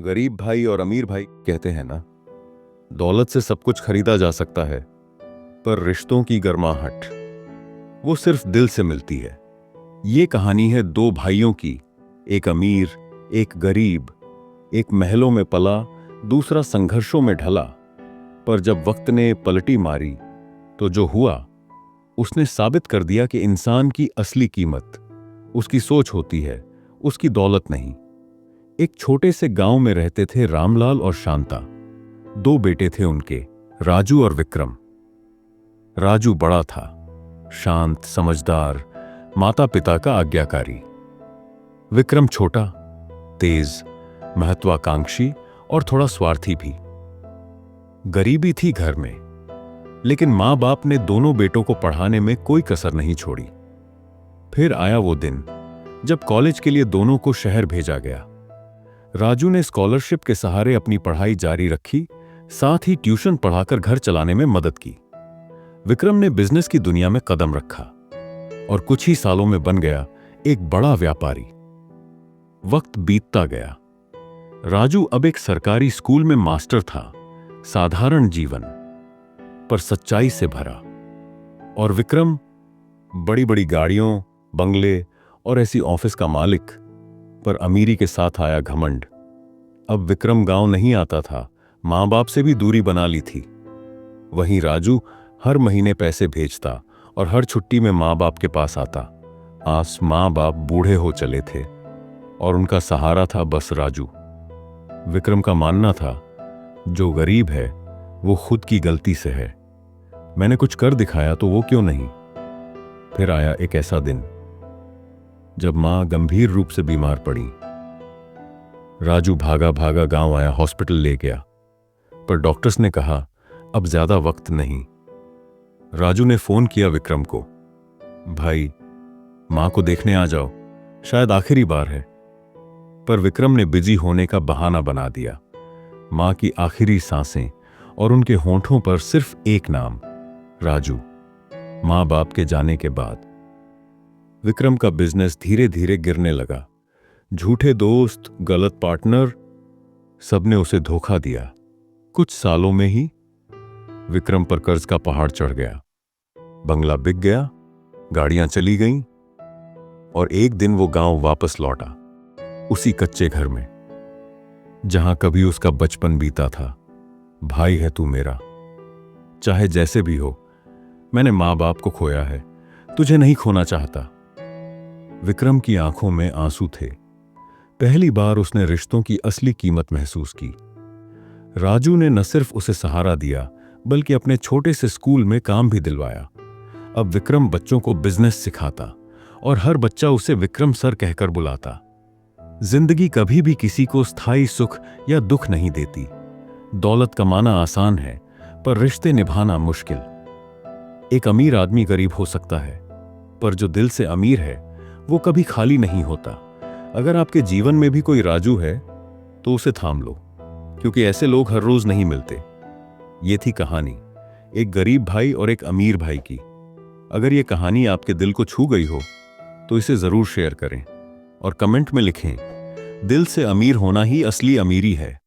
गरीब भाई और अमीर भाई कहते हैं ना, दौलत से सब कुछ खरीदा जा सकता है, पर रिश्तों की गर्माहट वो सिर्फ दिल से मिलती है। ये कहानी है दो भाइयों की, एक अमीर, एक गरीब। एक महलों में पला, दूसरा संघर्षों में ढला। पर जब वक्त ने पलटी मारी तो जो हुआ उसने साबित कर दिया कि इंसान की असली कीमत उसकी सोच होती है, उसकी दौलत नहीं। एक छोटे से गांव में रहते थे रामलाल और शांता। दो बेटे थे उनके, राजू और विक्रम। राजू बड़ा था, शांत, समझदार, माता पिता का आज्ञाकारी। विक्रम छोटा, तेज, महत्वाकांक्षी और थोड़ा स्वार्थी भी। गरीबी थी घर में, लेकिन मां बाप ने दोनों बेटों को पढ़ाने में कोई कसर नहीं छोड़ी। फिर आया वो दिन जब कॉलेज के लिए दोनों को शहर भेजा गया। राजू ने स्कॉलरशिप के सहारे अपनी पढ़ाई जारी रखी, साथ ही ट्यूशन पढ़ाकर घर चलाने में मदद की। विक्रम ने बिजनेस की दुनिया में कदम रखा और कुछ ही सालों में बन गया एक बड़ा व्यापारी। वक्त बीतता गया। राजू अब एक सरकारी स्कूल में मास्टर था, साधारण जीवन पर सच्चाई से भरा। और विक्रम बड़ी बड़ी गाड़ियों, बंगले और ऐसी ऑफिस का मालिक, पर अमीरी के साथ आया घमंड। अब विक्रम गांव नहीं आता था, मां बाप से भी दूरी बना ली थी। वहीं राजू हर महीने पैसे भेजता और हर छुट्टी में मां बाप के पास आता। आज मां बाप बूढ़े हो चले थे और उनका सहारा था बस राजू। विक्रम का मानना था, जो गरीब है वो खुद की गलती से है, मैंने कुछ कर दिखाया तो वो क्यों नहीं। फिर आया एक ऐसा दिन जब मां गंभीर रूप से बीमार पड़ी। राजू भागा भागा गांव आया, हॉस्पिटल ले गया, पर डॉक्टर्स ने कहा अब ज्यादा वक्त नहीं। राजू ने फोन किया विक्रम को, भाई मां को देखने आ जाओ, शायद आखिरी बार है। पर विक्रम ने बिजी होने का बहाना बना दिया। मां की आखिरी सांसें और उनके होंठों पर सिर्फ एक नाम, राजू। मां बाप के जाने के बाद विक्रम का बिजनेस धीरे धीरे गिरने लगा। झूठे दोस्त, गलत पार्टनर, सबने उसे धोखा दिया। कुछ सालों में ही विक्रम पर कर्ज का पहाड़ चढ़ गया। बंगला बिक गया, गाड़ियां चली गईं और एक दिन वो गांव वापस लौटा, उसी कच्चे घर में जहां कभी उसका बचपन बीता था। भाई है तू मेरा, चाहे जैसे भी हो, मैंने मां बाप को खोया है, तुझे नहीं खोना चाहता। विक्रम की आंखों में आंसू थे। पहली बार उसने रिश्तों की असली कीमत महसूस की। राजू ने न सिर्फ उसे सहारा दिया, बल्कि अपने छोटे से स्कूल में काम भी दिलवाया। अब विक्रम बच्चों को बिजनेस सिखाता और हर बच्चा उसे विक्रम सर कहकर बुलाता। जिंदगी कभी भी किसी को स्थायी सुख या दुख नहीं देती। दौलत कमाना आसान है, पर रिश्ते निभाना मुश्किल। एक अमीर आदमी गरीब हो सकता है, पर जो दिल से अमीर है वो कभी खाली नहीं होता। अगर आपके जीवन में भी कोई राजू है तो उसे थाम लो, क्योंकि ऐसे लोग हर रोज नहीं मिलते। ये थी कहानी एक गरीब भाई और एक अमीर भाई की। अगर ये कहानी आपके दिल को छू गई हो तो इसे जरूर शेयर करें और कमेंट में लिखें, दिल से अमीर होना ही असली अमीरी है।